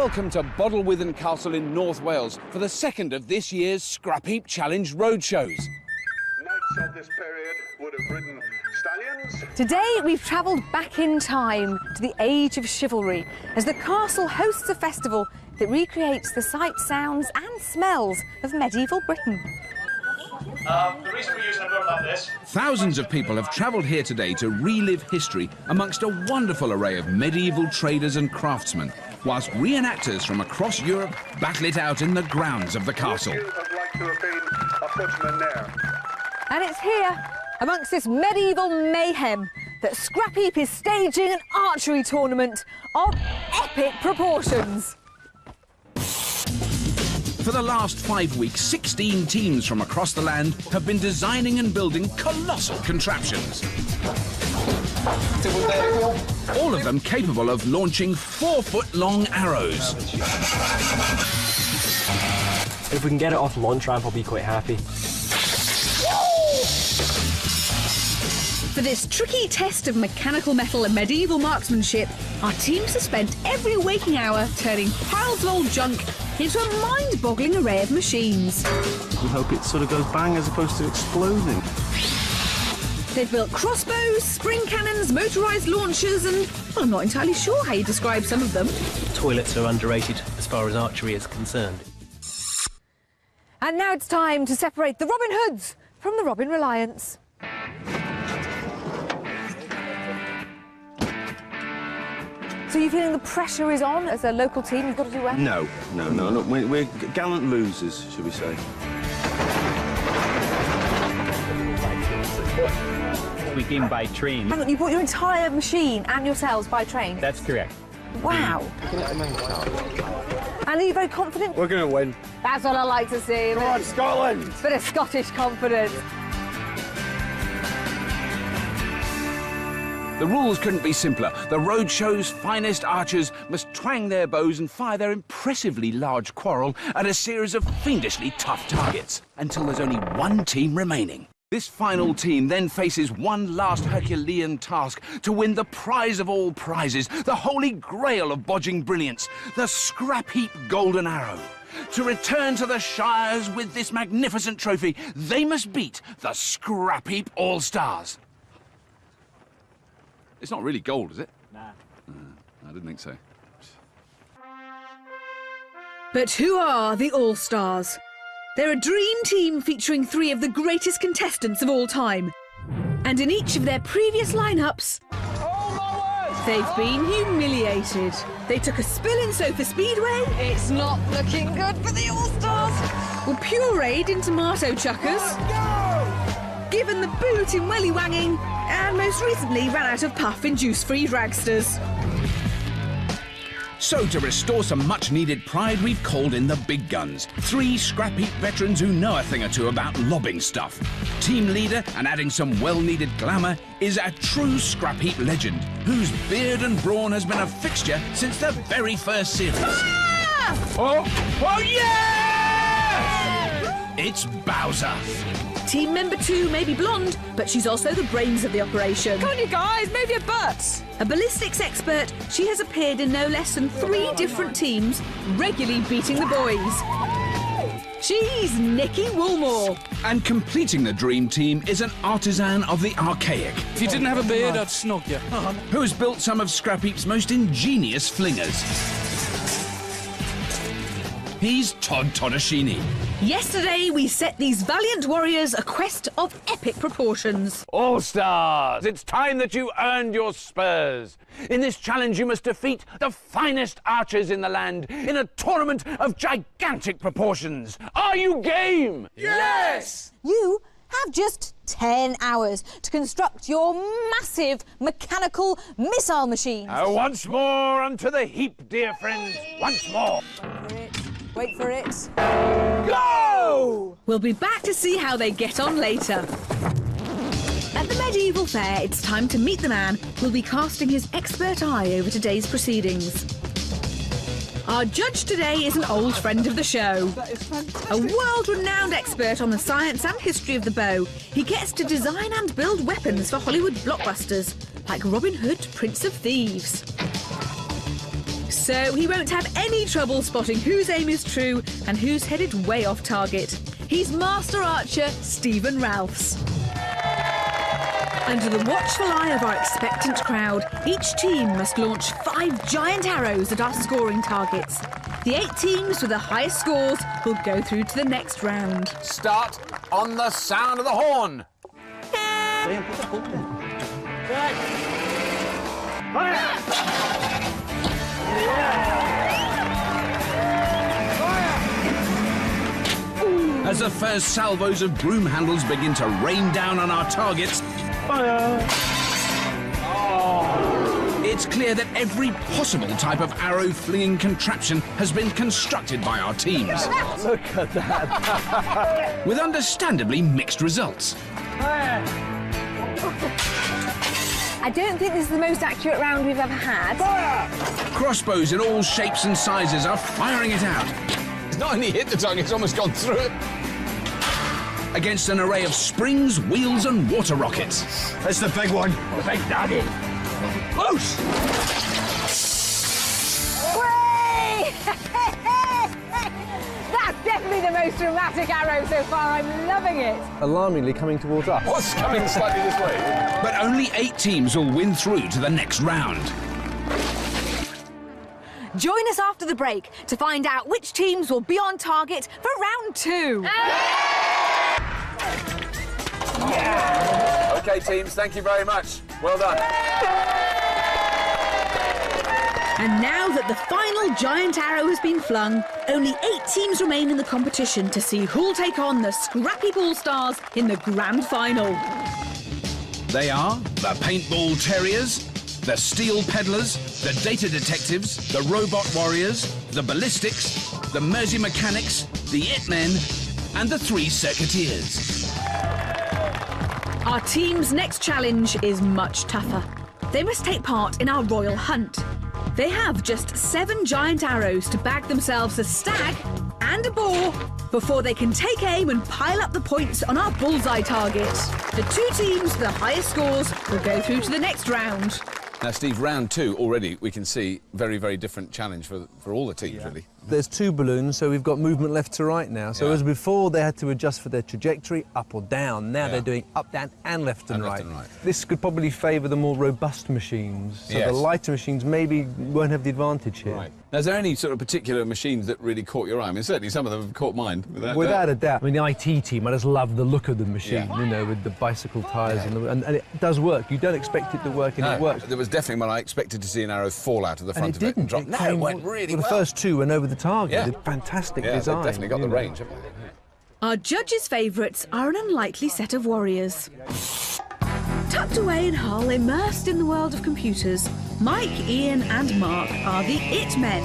Welcome to Bodelwyddan Castle in North Wales for the second of this year's Scrapheap Challenge roadshows. Knights of this period would have ridden stallions. Today we've travelled back in time to the age of chivalry as the castle hosts a festival that recreates the sights, sounds and smells of medieval Britain. The reason we're using a boat like this... Thousands of people have travelled here today to relive history amongst a wonderful array of medieval traders and craftsmen, whilst reenactors from across Europe battle it out in the grounds of the castle. Would you have liked to have been a footman there? And it's here, amongst this medieval mayhem, that Scrapheap is staging an archery tournament of epic proportions. For the last 5 weeks, 16 teams from across the land have been designing and building colossal contraptions. All of them capable of launching 4-foot-long arrows. If we can get it off launch ramp, I'll be quite happy. For this tricky test of mechanical metal and medieval marksmanship, our teams have spent every waking hour turning piles of old junk into a mind-boggling array of machines. We hope it sort of goes bang as opposed to exploding. They've built crossbows, spring cannons, motorised launchers and, well, I'm not entirely sure how you describe some of them. Toilets are underrated as far as archery is concerned. And now it's time to separate the Robin Hoods from the Robin Reliance. So you're feeling the pressure is on as a local team? You've got to do well? No. Look, we're gallant losers, should we say. We came by train. Hang on, you bought your entire machine and yourselves by train? That's correct. Wow. And are you very confident? We're going to win. That's what I like to see. Come on, Scotland! Bit of Scottish confidence. The rules couldn't be simpler. The roadshow's finest archers must twang their bows and fire their impressively large quarrel at a series of fiendishly tough targets until there's only one team remaining. This final team then faces one last Herculean task to win the prize of all prizes, the holy grail of bodging brilliance, the Scrapheap Golden Arrow. To return to the Shires with this magnificent trophy, they must beat the Scrapheap All-Stars. It's not really gold, is it? Nah. I didn't think so. But who are the All-Stars? They're a dream team featuring 3 of the greatest contestants of all time. And in each of their previous lineups, they've been humiliated. They took a spill in Sofa Speedway. It's not looking good for the All-Stars. Were pureed in tomato chuckers. Given the boot in welly wanging. And most recently ran out of puff in juice-free dragsters. So to restore some much-needed pride, we've called in the big guns. 3 Scrapheap veterans who know a thing or two about lobbing stuff. Team leader, and adding some well-needed glamour, is a true Scrapheap legend, whose beard and brawn has been a fixture since the very first series. Ah! Oh yeah! It's Bowser. Team member 2 may be blonde, but she's also the brains of the operation. Come on, you guys, move your butts. A ballistics expert, she has appeared in no less than 3 different teams, regularly beating the boys. She's Nikki Woolmore. And completing the dream team is an artisan of the archaic. If you didn't have a beard, I'd snog you. Who has built some of Scrapheap's most ingenious flingers. He's Todd Toddashini. Yesterday, we set these valiant warriors a quest of epic proportions. All-Stars, it's time that you earned your spurs. In this challenge, you must defeat the finest archers in the land in a tournament of gigantic proportions. Are you game? Yes! You have just 10 hours to construct your massive mechanical missile machine. Once more unto the heap, dear friends. Once more. Wait for it. Go! We'll be back to see how they get on later. At the medieval fair, it's time to meet the man who'll be casting his expert eye over today's proceedings. Our judge today is an old friend of the show. That is fantastic. A world-renowned expert on the science and history of the bow. He gets to design and build weapons for Hollywood blockbusters, like Robin Hood, Prince of Thieves. So he won't have any trouble spotting whose aim is true and who's headed way off target. He's Master Archer Stephen Ralphs. Under the watchful eye of our expectant crowd, each team must launch 5 giant arrows at our scoring targets. The 8 teams with the highest scores will go through to the next round. Start on the sound of the horn. As the first salvos of broom handles begin to rain down on our targets, it's clear that every possible type of arrow-flinging contraption has been constructed by our teams. Look at that. With understandably mixed results. I don't think this is the most accurate round we've ever had. Crossbows in all shapes and sizes are firing it out. It's not only hit the target, it's almost gone through it. Against an array of springs, wheels and water rockets. That's the big one. The big daddy. Close! Hooray! That's definitely the most dramatic arrow so far. I'm loving it. Alarmingly coming towards us. What's coming slightly this way? But only 8 teams will win through to the next round. Join us after the break to find out which teams will be on target for round 2. OK, teams, thank you very much. Well done. And now that the final giant arrow has been flung, only 8 teams remain in the competition to see who'll take on the Scrapheap All-Stars in the grand final. They are the Paintball Terriers, the Steel Peddlers, the Data Detectives, the Robot Warriors, the Ballistics, the Mersey Mechanics, the It Men, and the 3 Circuiteers. Our team's next challenge is much tougher. They must take part in our royal hunt. They have just 7 giant arrows to bag themselves a stag and a boar before they can take aim and pile up the points on our bullseye target. The 2 teams with the highest scores will go through to the next round. Now, Steve, round 2 already we can see very, very different challenge for all the teams, really. There's 2 balloons, so we've got movement left to right now. So as before, they had to adjust for their trajectory, up or down. Now they're doing up, down, and left and right. This could probably favour the more robust machines. So the lighter machines maybe won't have the advantage here. Right. Now, is there any sort of particular machines that really caught your eye? I mean, certainly some of them have caught mine. Without a doubt. I mean, the IT team, I just love the look of the machine, you know, with the bicycle tyres, and it does work. You don't expect it to work, and it works. There was definitely when I expected to see an arrow fall out of the front of it and drop. No, it went really well. The first 2 went over the target. They're fantastic design. They've definitely got the range, haven't they? Our judges' favourites are an unlikely set of warriors. Tucked away in Hull, immersed in the world of computers, Mike, Ian and Mark are the It Men.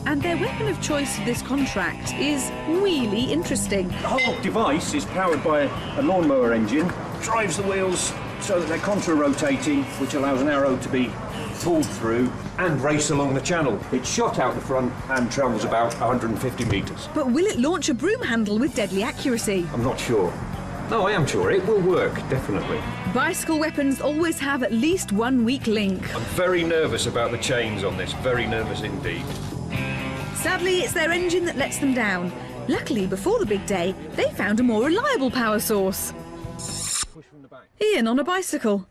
And their weapon of choice for this contract is really interesting. The whole device is powered by a lawnmower engine, drives the wheels so that they're contra-rotating, which allows an arrow to be pulled through and race along the channel. It's shot out the front and travels about 150 metres. But will it launch a broom handle with deadly accuracy? I'm not sure. No, I am sure. It will work, definitely. Bicycle weapons always have at least 1 weak link. I'm very nervous about the chains on this, very nervous indeed. Sadly, it's their engine that lets them down. Luckily, before the big day, they found a more reliable power source. Ian on a bicycle.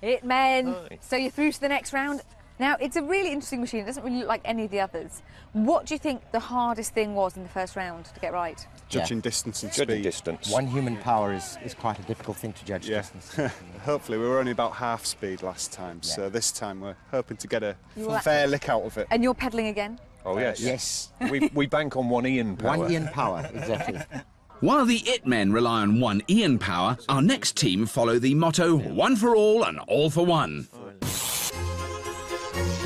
It Men. So you're through to the next round. Now, it's a really interesting machine. It doesn't really look like any of the others. What do you think the hardest thing was in the first round to get right? Judging distance and Judging speed. Distance. 1 human power is quite a difficult thing to judge distance. Hopefully, we were only about half speed last time, so this time we're hoping to get a fair lick out of it. And you're pedalling again? Oh, yes. Yes. we bank on 1 Ian power. 1 Ian power, exactly. While the It Men rely on 1 Ian power, our next team follow the motto, 1 for all and all for 1.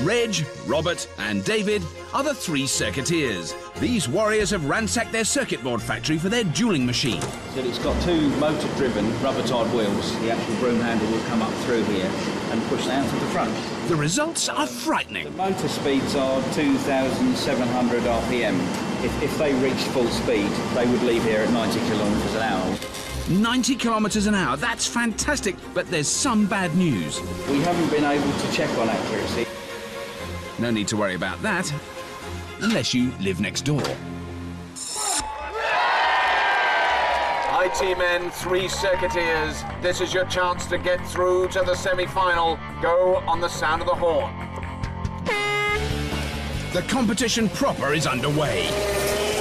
Reg, Robert and David are the 3 circuiteers. These warriors have ransacked their circuit board factory for their dueling machine. So it's got 2 motor-driven rubber-tied wheels. The actual broom handle will come up through here and push down to the front. The results are frightening. The motor speeds are 2,700 RPM. If they reached full speed, they would leave here at 90 kilometres an hour. 90 kilometres an hour, that's fantastic, but there's some bad news. We haven't been able to check on accuracy. No need to worry about that, unless you live next door. IT men, 3 circuiteers. This is your chance to get through to the semi-final. Go on the sound of the horn. The competition proper is underway.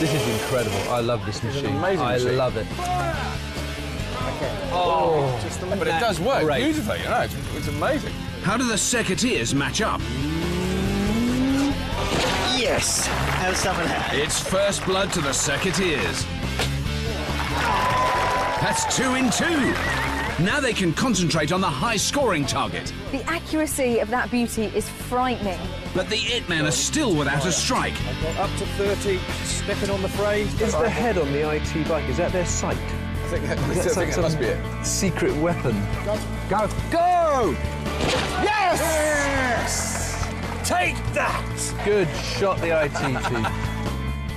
This is incredible. I love this machine. amazing I machine. love it. Oh, but it does work beautifully, you know, it's amazing. How do the circuiteers match up? Yes! Have some of that. It's first blood to the circuiteers. That's 2 in 2. Now they can concentrate on the high-scoring target. The accuracy of that beauty is frightening. But the It Men are still without a strike. Up to 30, stepping on the frame. Is the head on the IT bike, is that their sight? I think that must be it. Secret weapon. Go! Go! Yes! Take that! Good shot, the IT team.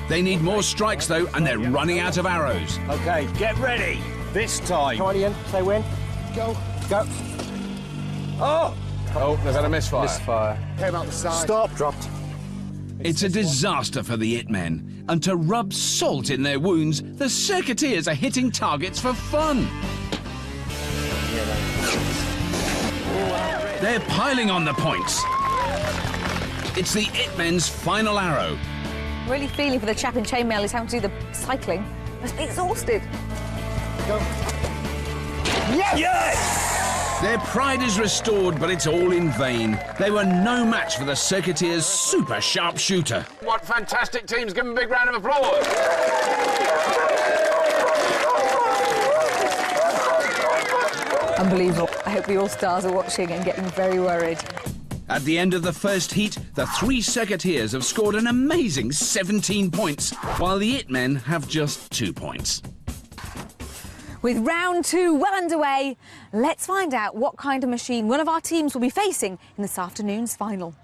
They need more strikes, though, and they're running out of arrows. OK, get ready. This time. Come on, Ian. Say when. Go. Go. Oh, they've had a misfire. Misfire. Came out the side. Stop. Dropped. It's a disaster for the It Men. And to rub salt in their wounds, the circuiteers are hitting targets for fun. They're piling on the points. It's the It Men's final arrow. Really feeling for the chap in chainmail who's having to do the cycling. Must be exhausted. Go. Yes! Yes! Their pride is restored, but it's all in vain. They were no match for the circuiteers' super sharpshooter. What fantastic teams! Give them a big round of applause. Unbelievable. I hope the All-Stars are watching and getting very worried. At the end of the first heat, the 3 circuiteers have scored an amazing 17 points, while the It Men have just 2 points. With round 2 well underway, let's find out what kind of machine one of our teams will be facing in this afternoon's final.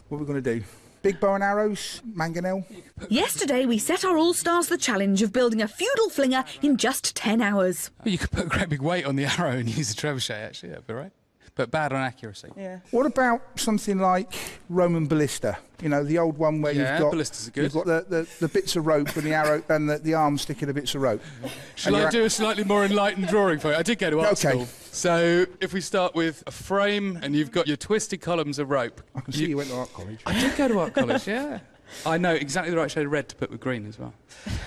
What are we going to do? Big bow and arrows? Mangonel? Yesterday, we set our All-Stars the challenge of building a feudal flinger in just 10 hours. Well, you could put a great big weight on the arrow and use a trebuchet, actually, that'd be right. But bad on accuracy. Yeah. What about something like Roman ballista? You know, the old one where you've got ballistas are good. You've got the bits of rope and the arrow and the arm sticking the bits of rope. Shall I do a slightly more enlightened drawing for you? I did go to art school. So if we start with a frame and you've got your twisted columns of rope. I can see you went to art college. I did go to art college, yeah. I know exactly the right shade of red to put with green as well.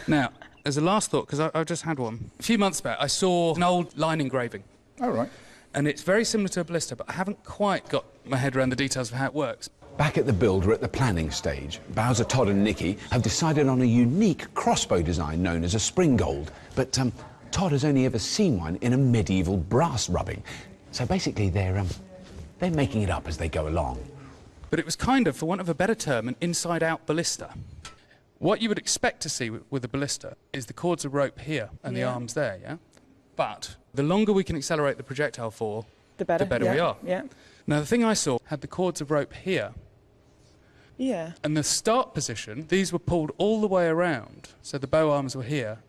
Now, as a last thought, because I've just had one. A few months back, I saw an old line engraving. All right. And it's very similar to a ballista, but I haven't quite got my head around the details of how it works. Back at the build, we're at the planning stage. Bowser, Todd and Nicky have decided on a unique crossbow design known as a springgold. But Todd has only ever seen one in a medieval brass rubbing. So basically they're making it up as they go along. But it was kind of, for want of a better term, an inside-out ballista. What you would expect to see with a ballista is the cords of rope here and the arms there, yeah? But the longer we can accelerate the projectile for, the better we are. Yeah. Now, the thing I saw had the cords of rope here. Yeah. And the start position, these were pulled all the way around, so the bow arms were here.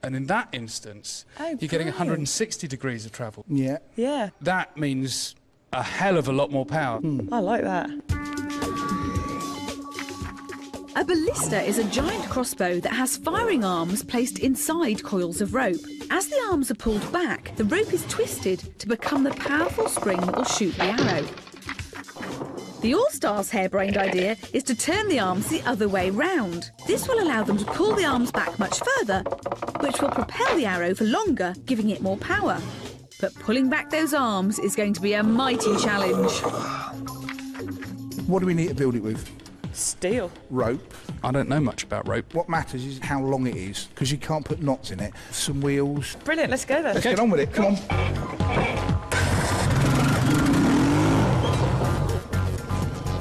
And in that instance, you're getting 160 degrees of travel. Yeah. Yeah. That means a hell of a lot more power. I like that. A ballista is a giant crossbow that has firing arms placed inside coils of rope. As the arms are pulled back, the rope is twisted to become the powerful spring that will shoot the arrow. The All-Stars' harebrained idea is to turn the arms the other way round. This will allow them to pull the arms back much further, which will propel the arrow for longer, giving it more power. But pulling back those arms is going to be a mighty challenge. What do we need to build it with? Steel. Rope. I don't know much about rope. What matters is how long it is, because you can't put knots in it. Some wheels. Brilliant, let's go then. Let's get on with it, come on.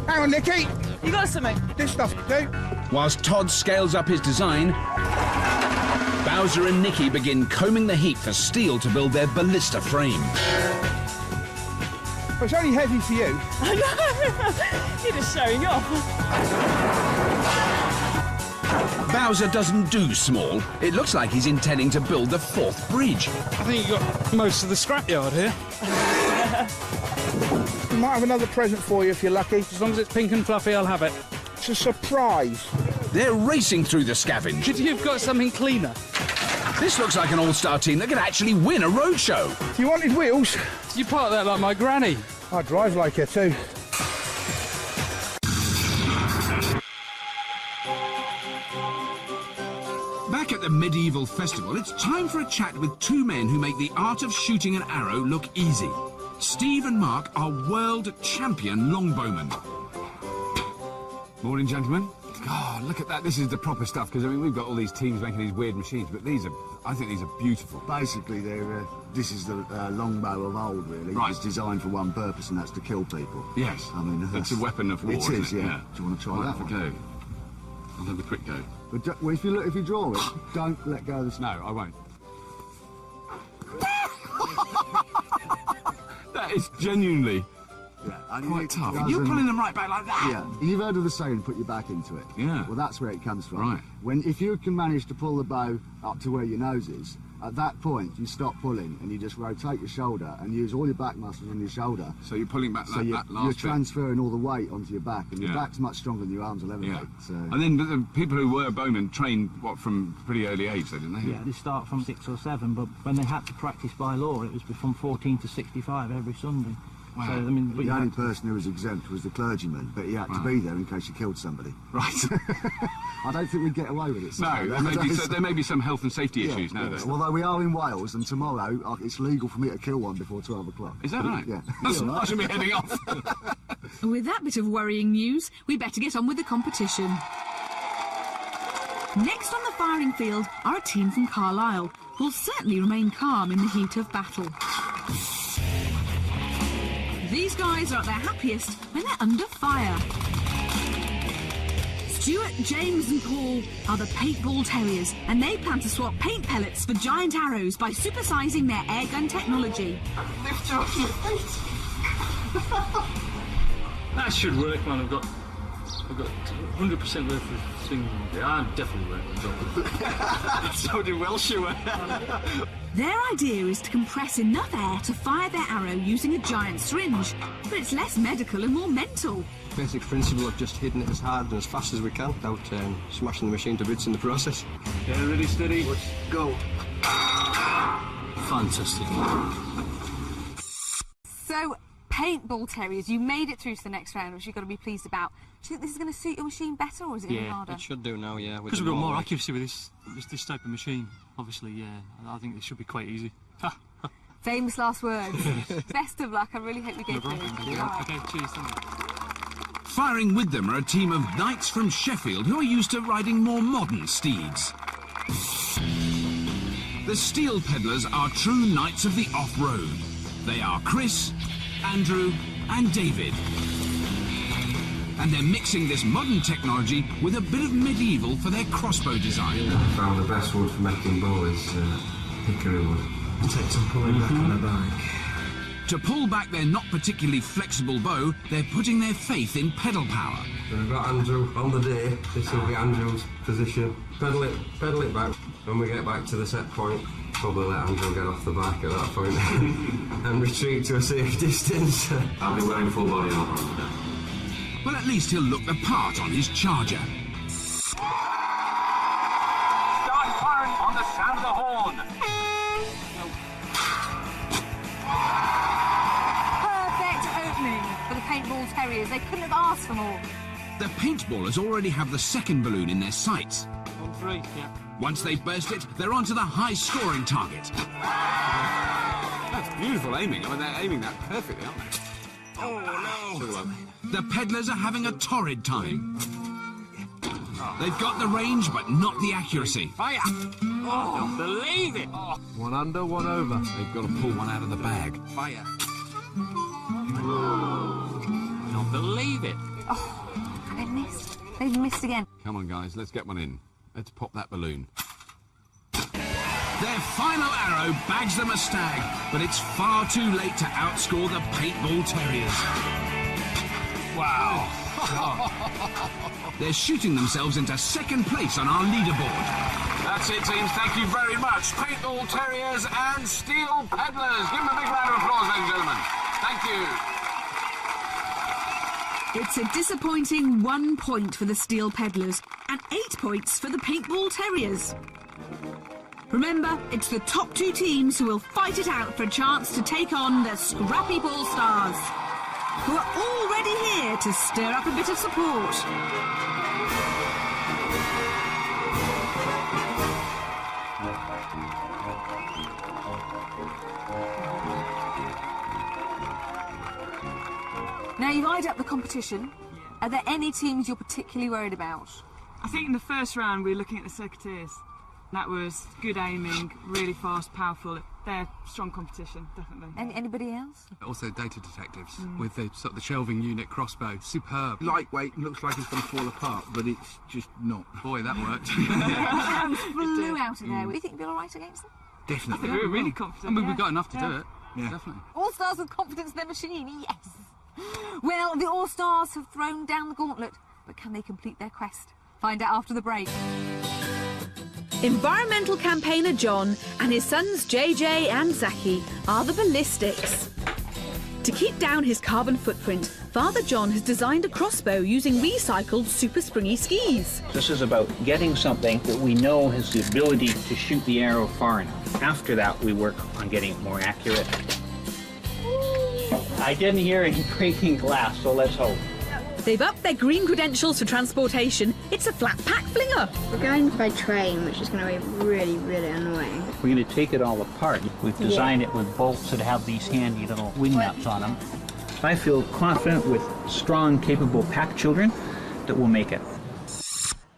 Hang on, Nicky. You got something? This stuff, do. Whilst Todd scales up his design, Bowser and Nicky begin combing the heap for steel to build their ballista frame. But it's only heavy for you. I know. You're just showing off. Bowser doesn't do small. It looks like he's intending to build the 4th bridge. I think you got most of the scrapyard here. Might have another present for you if you're lucky. As long as it's pink and fluffy, I'll have it. It's a surprise. They're racing through the scavenge. Could you have got something cleaner? This looks like an all-star team that could actually win a roadshow. You wanted wheels? You park that like my granny. I drive like her too. Back at the medieval festival, it's time for a chat with two men who make the art of shooting an arrow look easy. Steve and Mark are world champion longbowmen. Morning, gentlemen. God, look at that. This is the proper stuff, because, I mean, we've got all these teams making these weird machines, but these are, I think these are beautiful. Basically, this is the longbow of old, really. Right. It's designed for one purpose, and that's to kill people. Yes. I mean, it's a weapon of war. It is, isn't it? yeah. Do you want to try I'll that have a one? go. I'll have a quick go. But well, if you draw it, don't let go of the No, I won't. That is genuinely quite tough. You're pulling them right back like that? Yeah. You've heard of the saying, put your back into it. Yeah. Well, that's where it comes from. Right. If you can manage to pull the bow up to where your nose is, at that point, you stop pulling and you just rotate your shoulder and use all your back muscles on your shoulder. So you're pulling back that last you're bit. transferring all the weight onto your back, and your Yeah. back's much stronger than your arms will ever be. So. And then the people who were bowmen trained, what, from pretty early age, though, didn't they? Yeah, they start from 6 or 7, but when they had to practice by law, it was from 14 to 65 every Sunday. Wow. So, I mean, The only person who was exempt was the clergyman, but he had to be there in case you killed somebody. Right. I don't think we'd get away with it. No, there may be some health and safety issues now. Yeah. Although we are in Wales, and tomorrow it's legal for me to kill one before 12 o'clock. Is that right? Yeah. I should be heading off. With that bit of worrying news, we better get on with the competition. Next on the firing field are a team from Carlisle, who'll certainly remain calm in the heat of battle. These guys are at their happiest when they're under fire. Stuart, James and Paul are the Paintball Terriers, and they plan to swap paint pellets for giant arrows by supersizing their airgun technology. Lift you off your feet. That should work, man. I've got 100% worth of thing. Yeah, I'm definitely working. So do Welsh, you were. Their idea is to compress enough air to fire their arrow using a giant syringe, but it's less medical and more mental. Basic principle of just hitting it as hard and as fast as we can without smashing the machine to bits in the process. Yeah, ready, steady. Let's go. Fantastic. So, Paintball Terriers, you made it through to the next round, which you've got to be pleased about. Do you think this is going to suit your machine better, or is it any harder? It should do now, yeah. Because we've got more accuracy with this type of machine, obviously, yeah. I think it should be quite easy. Famous last words. Best of luck. I really hope you get through. Okay, cheers. Thank you. Firing with them are a team of knights from Sheffield who are used to riding more modern steeds. The steel peddlers are true knights of the off-road. They are Chris, Andrew and David. And they're mixing this modern technology with a bit of medieval for their crossbow design. I found the best wood for making bow is hickory wood. It takes some pulling back on the back. To pull back their not particularly flexible bow, they're putting their faith in pedal power. So we've got Andrew on the day. This will be Andrew's position. Pedal it back. When we get back to the set point, probably let Andrew get off the back at that point and retreat to a safe distance. I'll be wearing full body armour. Well, at least he'll look the part on his charger. Start firing on the sound of the horn. Perfect opening for the Paintball Terriers. They couldn't have asked for more. The paintballers already have the second balloon in their sights. On 3, yeah. Once they've burst it, they're on to the high-scoring target. That's beautiful aiming. I mean, they're aiming that perfectly, aren't they? Oh, no! The peddlers are having a torrid time. They've got the range, but not the accuracy. Fire! Oh, I don't believe it! Oh. One under, one over. They've got to pull one out of the bag. Fire! I don't believe it! Oh, and they missed. They've missed again. Come on, guys, let's get one in. Let's pop that balloon. Their final arrow bags them a stag, but it's far too late to outscore the Paintball Terriers. Wow. They're shooting themselves into second place on our leaderboard. That's it, teams. Thank you very much. Paintball Terriers and Steel Peddlers. Give them a big round of applause, ladies and gentlemen. Thank you. It's a disappointing 1 point for the Steel Peddlers and 8 points for the Paintball Terriers. Remember, it's the top 2 teams who will fight it out for a chance to take on the Scrapheap All-Stars, who are already here to stir up a bit of support. Now, you've eyed up the competition. Are there any teams you're particularly worried about? I think in the first round we were looking at the circuiteers. That was good aiming, really fast, powerful. They're strong competition, definitely. Anybody else? Also data detectives with the sort of the shelving unit crossbow. Superb. Lightweight, looks like it's going to fall apart, but it's just not. Boy, that worked. Flew out of there. Do you think you'll be all right against them? Definitely. I think we were really confident. I mean, we've got enough to do it. Yeah, definitely. All-Stars with confidence in their machine, yes. Well, the All-Stars have thrown down the gauntlet, but can they complete their quest? Find out after the break. Environmental campaigner John and his sons JJ and Zaki are the Ballistics. To keep down his carbon footprint, Father John has designed a crossbow using recycled super springy skis. This is about getting something that we know has the ability to shoot the arrow far enough. After that, we work on getting it more accurate. I didn't hear any breaking glass, so let's hope. They've upped their green credentials for transportation. It's a flat pack flinger. We're going by train, which is going to be really, really annoying. We're going to take it all apart. We've designed it with bolts that have these handy little wing nuts on them. I feel confident with strong, capable pack children that we'll make it.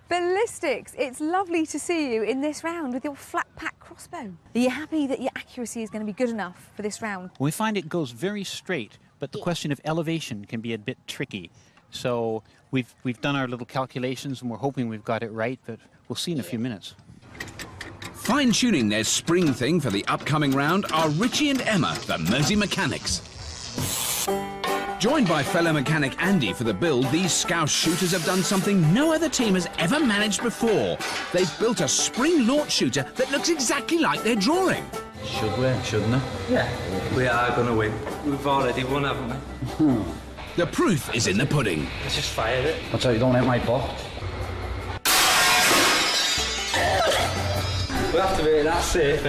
Ballistics, it's lovely to see you in this round with your flat pack crossbow. Are you happy that your accuracy is going to be good enough for this round? We find it goes very straight, but the question of elevation can be a bit tricky. So we've done our little calculations and we're hoping we've got it right, but we'll see in a few minutes. Fine-tuning their spring thing for the upcoming round are Richie and Emma, the Mersey mechanics. Joined by fellow mechanic Andy for the build, these Scouse shooters have done something no other team has ever managed before. They've built a spring launch shooter that looks exactly like their drawing. Should we, shouldn't we? Yeah. We are going to win. We've already won, haven't we? The proof is in the pudding. Let's just fire it. Watch out, you don't hit my ball. We'll have to be that safe.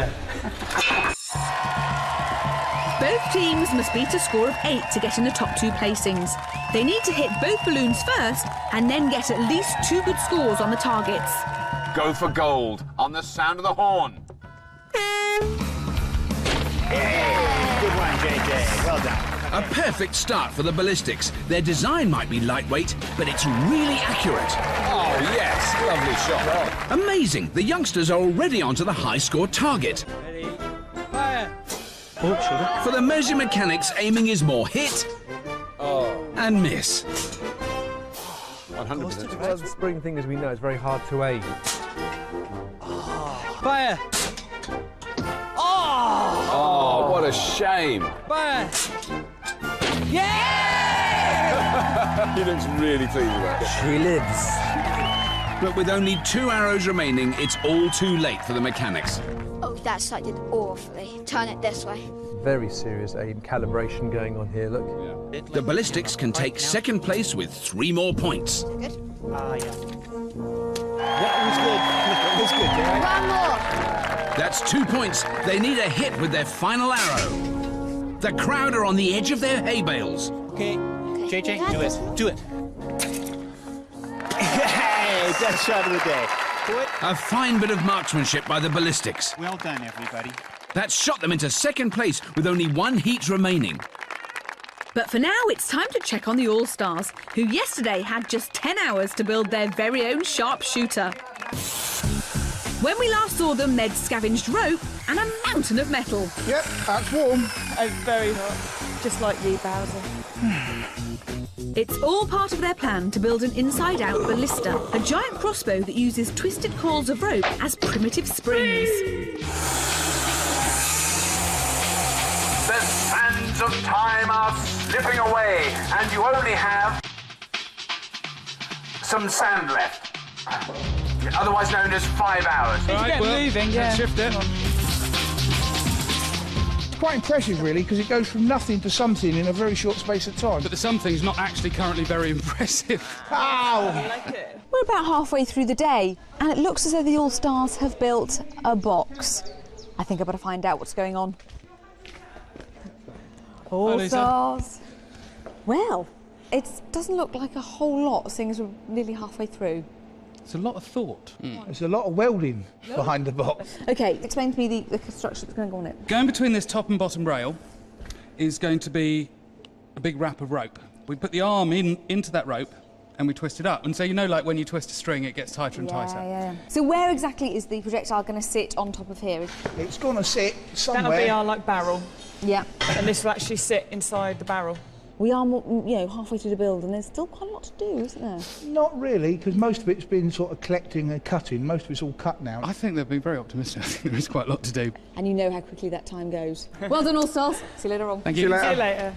Both teams must beat a score of 8 to get in the top 2 placings. They need to hit both balloons first and then get at least 2 good scores on the targets. Go for gold on the sound of the horn. Good one, JJ. Well done. A perfect start for the Ballistics. Their design might be lightweight, but it's really accurate. Oh, yes. Lovely shot. Amazing. The youngsters are already onto the high-score target. Ready? Fire! For the Mersey mechanics, aiming is more hit and miss. 100%. The spring thing, as we know, is very hard to aim. Fire! Oh, what a shame. Fire! Yeah! He looks really pleased with that. She lives. But with only 2 arrows remaining, it's all too late for the mechanics. Oh, that sighted awfully. Turn it this way. Very serious aim calibration going on here, look. Yeah. The Ballistics can take second place with 3 more points. Good? Yeah, it was good. It was good, right? One more. That's 2 points. They need a hit with their final arrow. The crowd are on the edge of their hay bales. Okay. JJ, do it. Do it. Hey, best shot of the day. Do it. A fine bit of marksmanship by the Ballistics. Well done, everybody. That shot them into second place with only 1 heat remaining. But for now, it's time to check on the All-Stars, who yesterday had just 10 hours to build their very own sharpshooter. When we last saw them, they'd scavenged rope and a mountain of metal. Yep, that's warm. I'm very hot, just like you, Bowser. It's all part of their plan to build an inside-out ballista, a giant crossbow that uses twisted coils of rope as primitive springs. The sands of time are slipping away, and you only have some sand left. Otherwise known as 5 hours. All right, well, let's shift it. quite impressive, really, because it goes from nothing to something in a very short space of time. But the something's not actually currently very impressive. Ow! We're about halfway through the day, and it looks as though the All-Stars have built a box. I think I better find out what's going on. All-Stars. Well, it doesn't look like a whole lot, seeing as we're nearly halfway through. It's a lot of thought. There's a lot of welding behind the box. OK, explain to me the construction that's going to go on it. Going between this top and bottom rail is going to be a big wrap of rope. We put the arm into that rope and we twist it up. And so, you know, like when you twist a string, it gets tighter and tighter. Yeah. So where exactly is the projectile going to sit on top of here? It's going to sit somewhere. That'll be our, barrel. Yeah. And this will actually sit inside the barrel. We are, halfway through the build, and there's still quite a lot to do, isn't there? Not really, because most of it's been sort of collecting and cutting. Most of it's all cut now. I think they've been very optimistic. I think there is quite a lot to do. And you know how quickly that time goes. Well done, All-Stars. See you later on. Thank you. See you later.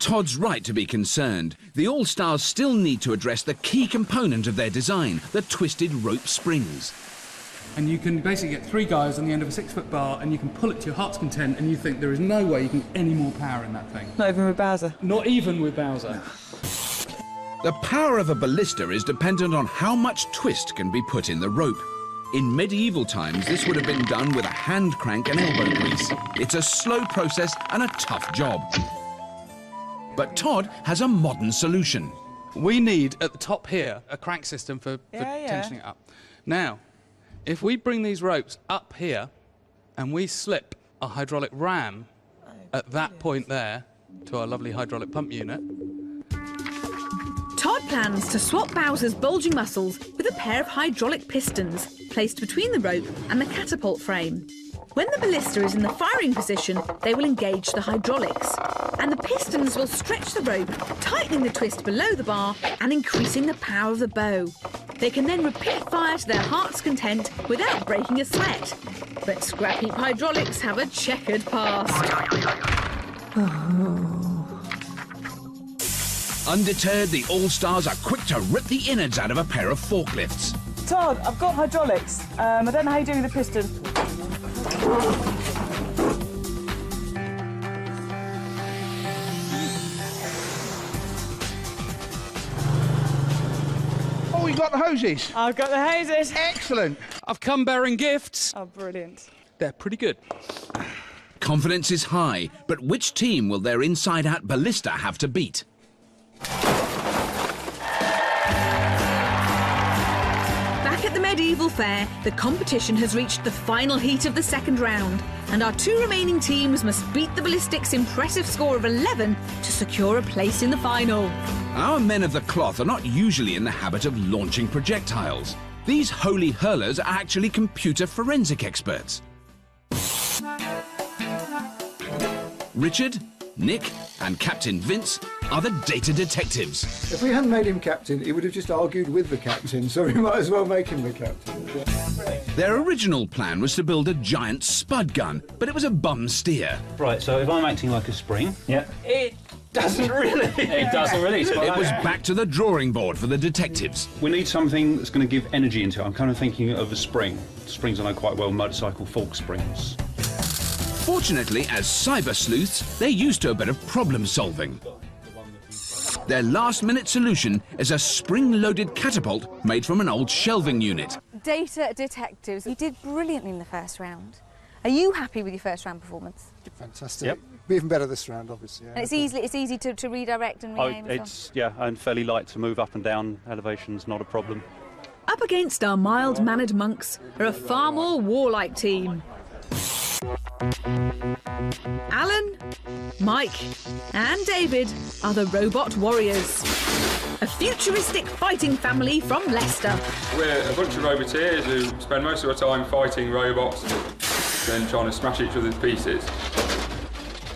Todd's right to be concerned. The All-Stars still need to address the key component of their design, the twisted rope springs. And you can basically get 3 guys on the end of a 6-foot bar and you can pull it to your heart's content and you think there is no way you can get any more power in that thing. Not even with Bowser. Not even with Bowser. The power of a ballista is dependent on how much twist can be put in the rope. In medieval times, this would have been done with a hand crank and elbow grease. It's a slow process and a tough job. But Todd has a modern solution. We need, at the top here, a crank system for tensioning it up. Now, if we bring these ropes up here and we slip a hydraulic ram at that point there to our lovely hydraulic pump unit. Todd plans to swap Bowser's bulging muscles with a pair of hydraulic pistons placed between the rope and the catapult frame. When the ballista is in the firing position, they will engage the hydraulics, and the pistons will stretch the rope, tightening the twist below the bar and increasing the power of the bow. They can then repeat fire to their heart's content without breaking a sweat. But Scrapheap hydraulics have a checkered past. Undeterred, the All-Stars are quick to rip the innards out of a pair of forklifts. Todd, I've got hydraulics. I don't know how you do with the piston. Oh, you got the hoses? I've got the hoses. Excellent. I've come bearing gifts. Oh, brilliant. They're pretty good. Confidence is high, but which team will their inside-out ballista have to beat? Back at the medieval fair, the competition has reached the final heat of the second round, and our 2 remaining teams must beat the Ballistics' impressive score of 11 to secure a place in the final. Our men of the cloth are not usually in the habit of launching projectiles. These holy hurlers are actually computer forensic experts. Richard, Nick, and Captain Vince are the data detectives. If we hadn't made him captain, he would have just argued with the captain, so we might as well make him the captain. Their original plan was to build a giant spud gun, but it was a bum steer. Right, so if I'm acting like a spring, it doesn't really. It doesn't really. It was back to the drawing board for the detectives. We need something that's going to give energy into it. I'm kind of thinking of a spring. Springs I know quite well, motorcycle fork springs. Fortunately, as cyber sleuths, they're used to a bit of problem solving. Their last-minute solution is a spring-loaded catapult made from an old shelving unit. Data detectives, you did brilliantly in the first round. Are you happy with your first round performance? Fantastic. Yep. Be even better this round, obviously. Yeah. And it's easy to redirect and re-aim as well? And fairly light to move up and down elevations, not a problem. Up against our mild-mannered monks are a far more warlike team. Alan, Mike and David are the robot warriors, a futuristic fighting family from Leicester. We're a bunch of roboteers who spend most of our time fighting robots and trying to smash each other to pieces.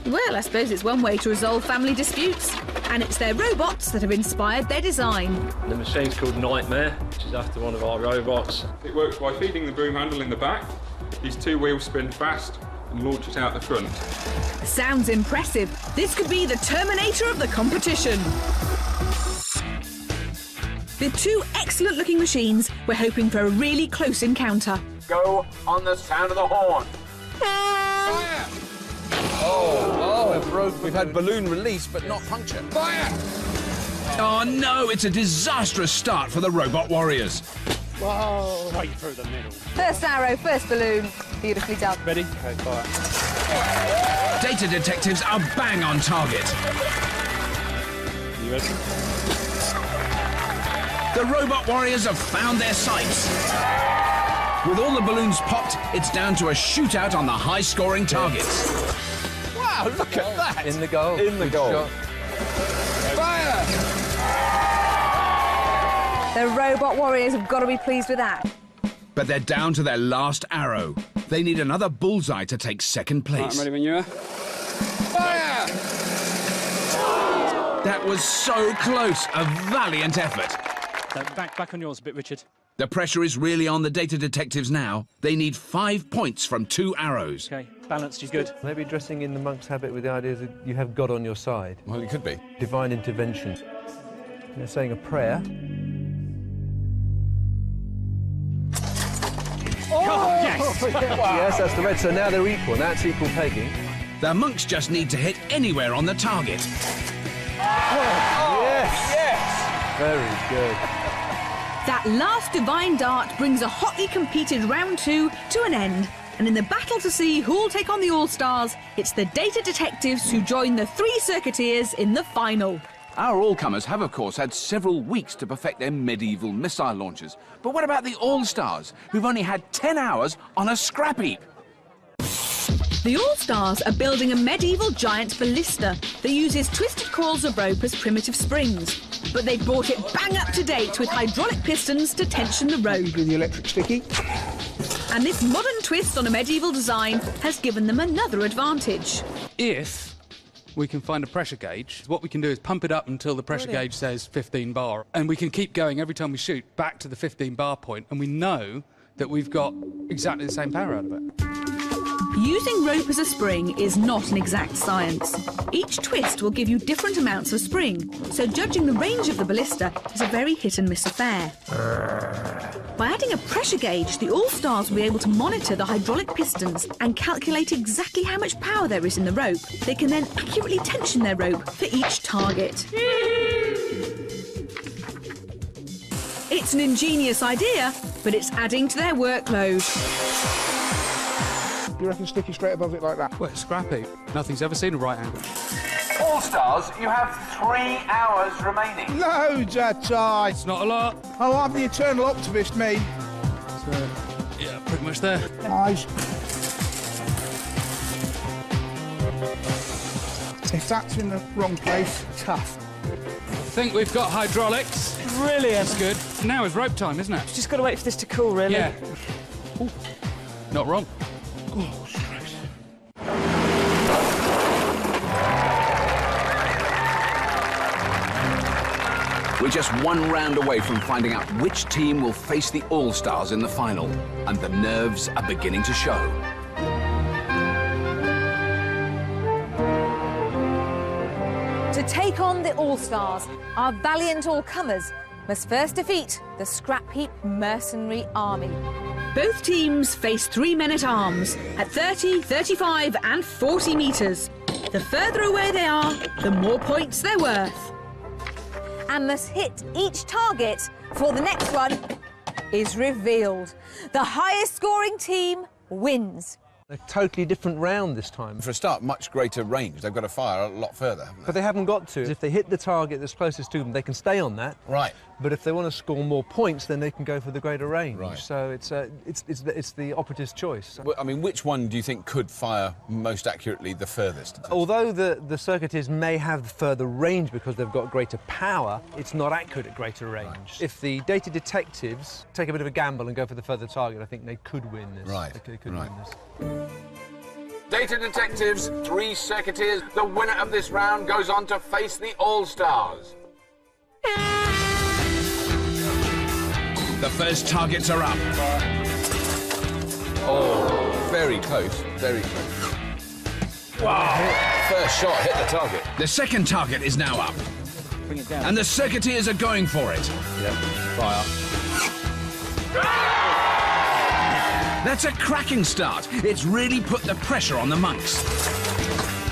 Well, I suppose it's one way to resolve family disputes, and it's their robots that have inspired their design. The machine's called Nightmare, which is after one of our robots. It works by feeding the broom handle in the back. These 2 wheels spin fast and launch it out the front. Sounds impressive. This could be the Terminator of the competition. With 2 excellent-looking machines, we're hoping for a really close encounter. Go on the sound of the horn. We've had balloon release, but not puncture. Fire! Oh no, it's a disastrous start for the robot warriors. Whoa! Right through the middle. First arrow, first balloon. Beautifully done. Ready? Okay, fire. Data detectives are bang on target. You ready? The robot warriors have found their sights. With all the balloons popped, it's down to a shootout on the high-scoring targets. Wow, look at that! In the goal. In the goal. Shot. Fire! The robot warriors have got to be pleased with that. But they're down to their last arrow. They need another bullseye to take second place. Right, I'm ready when you are. Fire! That was so close. A valiant effort. Back on yours a bit, Richard. The pressure is really on the data detectives now. They need 5 points from 2 arrows. Okay, balanced is good. Maybe dressing in the monk's habit with the idea that you have God on your side. Well, it could be. Divine intervention. They're saying a prayer. Oh, yes! Yes, that's the red. So now they're equal. Now it's equal pegging. The monks just need to hit anywhere on the target. Yes! Very good. That last divine dart brings a hotly competed round 2 to an end. And in the battle to see who'll take on the All-Stars, it's the data detectives who join the 3 circuiteers in the final. Our all-comers have, of course, had several weeks to perfect their medieval missile launchers. But what about the All-Stars, who've only had 10 hours on a Scrapheap? The All-Stars are building a medieval giant ballista that uses twisted coils of rope as primitive springs. But they've brought it bang up to date with hydraulic pistons to tension the rope. Do the electric sticky. And this modern twist on a medieval design has given them another advantage. If we can find a pressure gauge, what we can do is pump it up until the pressure gauge says 15 bar, and we can keep going every time we shoot back to the 15 bar point, and we know that we've got exactly the same power out of it. Using rope as a spring is not an exact science. Each twist will give you different amounts of spring, so judging the range of the ballista is a very hit-and-miss affair. By adding a pressure gauge, the All-Stars will be able to monitor the hydraulic pistons and calculate exactly how much power there is in the rope. They can then accurately tension their rope for each target. It's an ingenious idea, but it's adding to their workload. You reckon sticky straight above it like that? Well, it's scrappy. Nothing's ever seen a right angle. All-Stars, you have 3 hours remaining. Loads of time. It's not a lot. Oh, I'm the eternal optimist, me. So, yeah, pretty much there. Nice. If that's in the wrong place, tough. I think we've got hydraulics. Brilliant. That's good. Now is rope time, isn't it? Just got to wait for this to cool, really. Yeah. Ooh. Not wrong. Oh, straight. We're just 1 round away from finding out which team will face the All-Stars in the final, and the nerves are beginning to show. To take on the All-Stars, our valiant all-comers must first defeat the Scrapheap mercenary army. Both teams face 3 men-at-arms at 30, 35 and 40 metres. The further away they are, the more points they're worth. And must hit each target before the next one is revealed. The highest scoring team wins. A totally different round this time. For a start, much greater range. They've got to fire a lot further, haven't they? But they haven't got to. If they hit the target that's closest to them, they can stay on that. Right. But if they want to score more points, then they can go for the greater range. Right. So it's the operative's choice. Well, I mean, which one do you think could fire most accurately the furthest? Although the circuiteers may have further range because they've got greater power, it's not accurate at greater range. Right. If the data detectives take a bit of a gamble and go for the further target, I think they could win this. Right. They could win this. Data detectives, 3 circuiteers. The winner of this round goes on to face the All-Stars. The first targets are up. Oh, very close, very close. Wow. First shot hit the target. The second target is now up. Bring it down. And the circuiteers are going for it. Yep, fire. That's a cracking start. It's really put the pressure on the monks.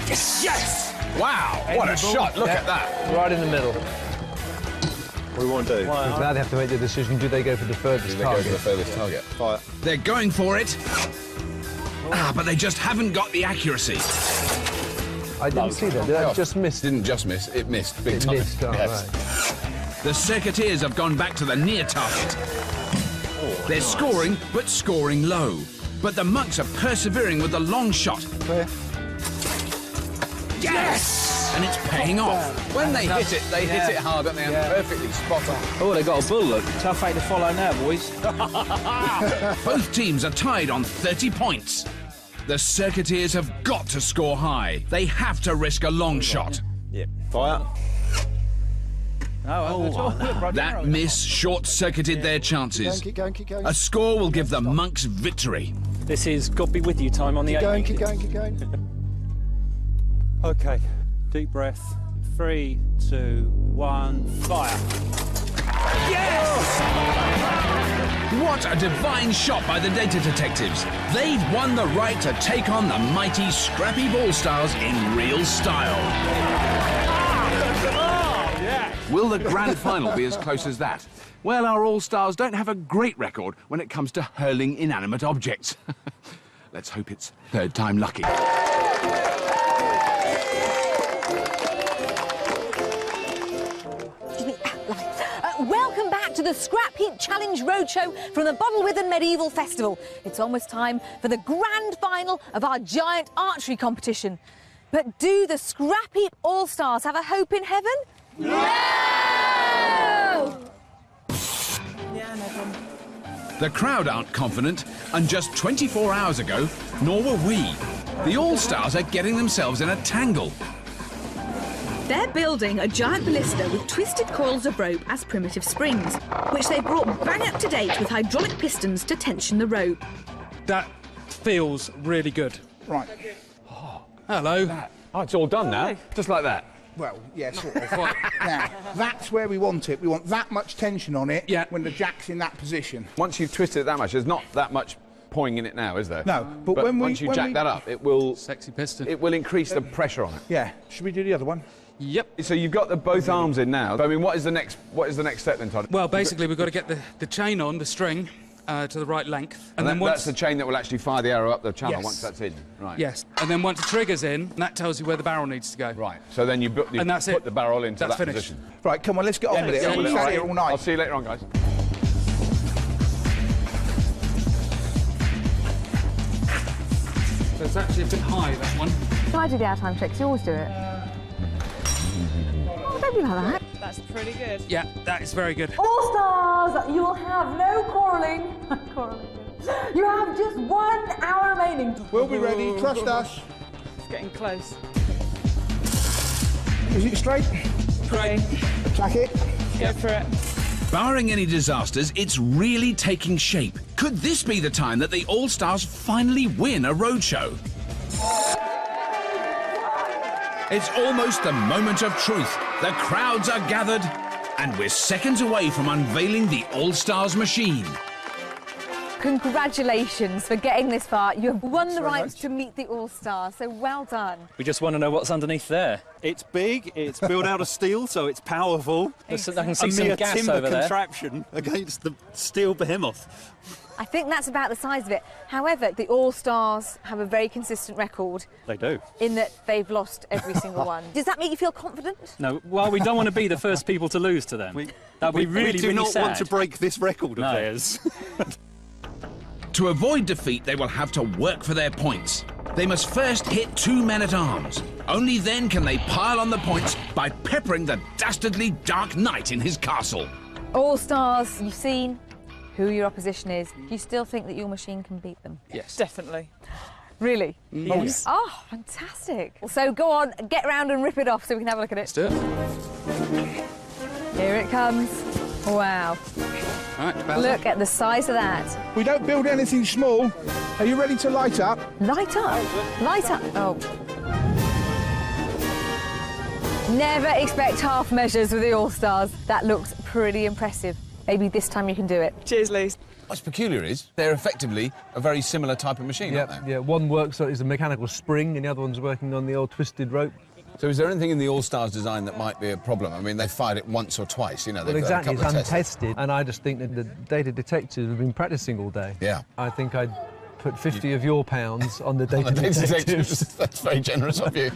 Yes! Yes! Wow, what a shot. Look at that. Right in the middle. What do you want to do? Now they have to make the decision, do they go for the furthest target? Go for the furthest target. Fire. They're going for it. But they just haven't got the accuracy. I didn't see that. Did that just miss? Didn't just miss, it missed. Big time. Missed, oh, yes. right. The circuiteers have gone back to the near target. They're scoring, but scoring low. But the monks are persevering with the long shot. Yes! And it's paying off. When they hit it, they hit it hard, don't they? And perfectly spot on. Oh, they got a bull, look. Tough fate to follow now, boys. Both teams are tied on 30 points. The circuiteers have got to score high. They have to risk a long shot. Yep. Fire. That miss short-circuited their chances. Keep going, keep going. A score will give the monks victory. This is God be with you time on the 8. Keep going, keep going. Okay, deep breath. 3, 2, 1, fire. Yes! What a divine shot by the data detectives. They've won the right to take on the mighty Scrappy Ballstars in real style. Will the grand final be as close as that? Well, our All-Stars don't have a great record when it comes to hurling inanimate objects. Let's hope it's third time lucky. Welcome back to the Scrapheap Challenge Roadshow from the Bottle With and Medieval Festival. It's almost time for the grand final of our giant archery competition. But do the Scrapheap All-Stars have a hope in heaven? No! Yeah, no problem. The crowd aren't confident, and just 24 hours ago, nor were we. The All-Stars are getting themselves in a tangle. They're building a giant ballista with twisted coils of rope as primitive springs, which they've brought bang up to date with hydraulic pistons to tension the rope. That feels really good. Right. Oh, hello. Oh, it's all done now, just like that. Well, yeah, sort of. Now, that's where we want it. We want that much tension on it when the jack's in that position. Once you've twisted it that much, there's not that much pawing in it now, is there? No, but when once you jack that up, it will... Sexy piston. It will increase the pressure on it. Yeah. Should we do the other one? Yep. So you've got both arms in now. I mean, what is the next step then, Todd? Well, basically, we've got to get the chain on, the string, to the right length. And then that's the chain that will actually fire the arrow up the channel Yes. once that's in. Right. Yes. And then once the trigger's in, that tells you where the barrel needs to go. Right. So then you put the barrel into that position. Right, come on, let's get on with it. We'll be sat here all night. I'll see you later on, guys. So it's actually a bit high, that one. I do the out-time tricks, you always do it. Don't be like that. That's pretty good. Yeah, that is very good. All-Stars, you will have no quarrelling. You have just 1 hour remaining. We'll be ready, trust us. It's getting close. Is it straight? Straight. Track it. Go for it. Barring any disasters, it's really taking shape. Could this be the time that the All-Stars finally win a roadshow? It's almost the moment of truth. The crowds are gathered, and we're seconds away from unveiling the All-Stars machine. Congratulations for getting this far. You have won the right to meet the All-Stars, so well done. We just want to know what's underneath there. It's big, it's built out of steel, so it's powerful. I can see a some mere gas timber over there. contraption against the steel behemoth. I think that's about the size of it. However, the All-Stars have a very consistent record. They do. In that they've lost every single one. Does that make you feel confident? No, well, we don't want to be the first people to lose to them. That'd be really, we do really not sad. want to break this record of theirs. To avoid defeat, they will have to work for their points. They must first hit 2 men-at-arms. Only then can they pile on the points by peppering the dastardly Dark Knight in his castle. All-Stars, you've seen who your opposition is. Do you still think that your machine can beat them? Yes. Definitely. Really? Yes. Oh, fantastic. So go on, get round and rip it off so we can have a look at it. Let's do it. Here it comes. Wow. Right, look at the size of that. We don't build anything small. Are you ready to light up? Light up? Light up. Oh. Never expect half measures with the All-Stars. That looks pretty impressive. Maybe this time you can do it. Cheers, Lise. What's peculiar is they're effectively a very similar type of machine, aren't they? Yeah, one works on is a mechanical spring and the other one's working on the old twisted rope. So is there anything in the All-Stars design that might be a problem? I mean, they fired it once or twice, you know. Well, exactly, it's untested, and I just think that the data detectives have been practising all day. Yeah. I think I'd put 50 of your pounds on the data detectives. That's very generous of you.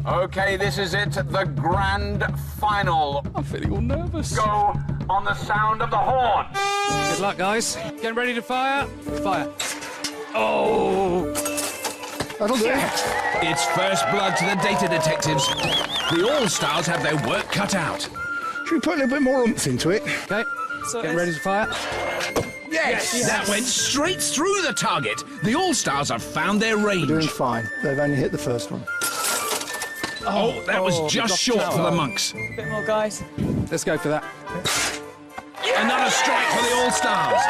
OK, this is it, the grand final. I'm feeling all nervous. Go on the sound of the horn. Good luck, guys. Getting ready to fire. Fire. Oh! That'll do. It's first blood to the data detectives. The All-Stars have their work cut out. Should we put a little bit more oomph into it? OK, getting ready to fire. Yes! That went straight through the target. The All-Stars have found their range. They're doing fine. They've only hit the first one. Oh, that was just short for the monks. A bit more, guys. Let's go for that. Another strike for the All-Stars.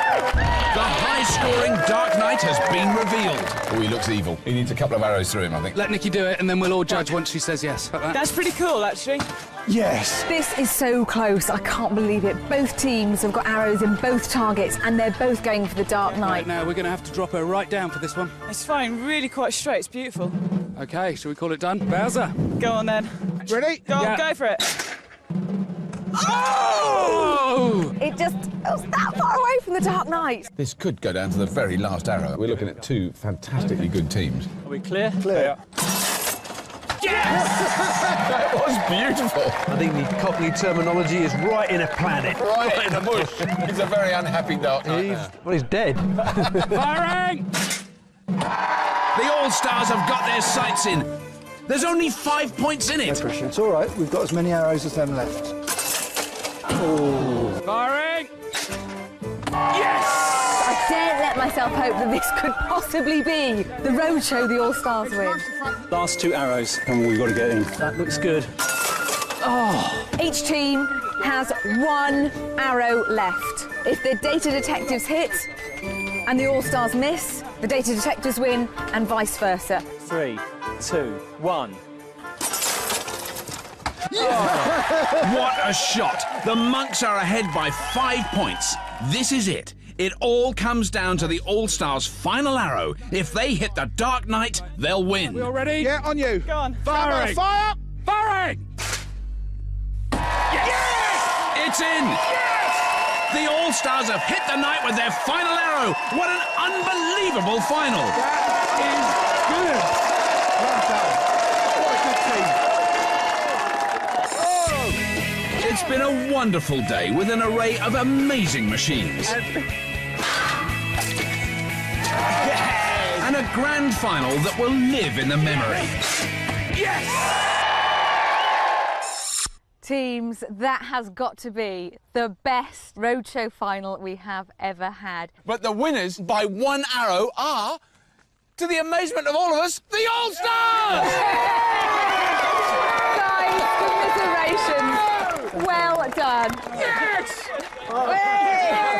The high-scoring Dark Knight has been revealed. Oh, he looks evil. He needs a couple of arrows through him, I think. Let Nikki do it, and then we'll all judge once she says yes. Like that. That's pretty cool, actually. Yes. This is so close, I can't believe it. Both teams have got arrows in both targets and they're both going for the Dark Knight. Right, now we're going to have to drop her right down for this one. It's fine, really quite straight, it's beautiful. OK, shall we call it done? Bowser. Go on then. Ready? Go on, go for it. Oh! It just was that far away from the Dark Knight. This could go down to the very last arrow. We're looking at two fantastically good teams. Are we clear? Clear. That was beautiful. I think the Cockney terminology is right in a planet. Right in a bush. He's a very unhappy Dark Knight. He's dead. Firing! The All-Stars have got their sights in. There's only 5 points in it. No pressure. It's all right. We've got as many arrows as them left. Oh. Firing! I daren't let myself hope that this could possibly be the roadshow the All-Stars win. Last 2 arrows, and we've got to get in. That looks good. Oh. Each team has 1 arrow left. If the data detectives hit and the All-Stars miss, the data detectives win, and vice versa. 3, 2, 1. What a shot! The monks are ahead by 5 points. This is it. It all comes down to the All-Stars' final arrow. If they hit the Dark Knight, they'll win. We all ready? Yeah, on you. Go on. Firing! Fire! Firing! Yes! It's in! Yes! The All-Stars have hit the night with their final arrow. What an unbelievable final! That is good. Well done. What a good team. It's been a wonderful day with an array of amazing machines. And a grand final that will live in the memory. Teams, that has got to be the best roadshow final we have ever had. But the winners by 1 arrow are, to the amazement of all of us, the All-Stars! Guys, commiserations. Well done. Yes! Hey!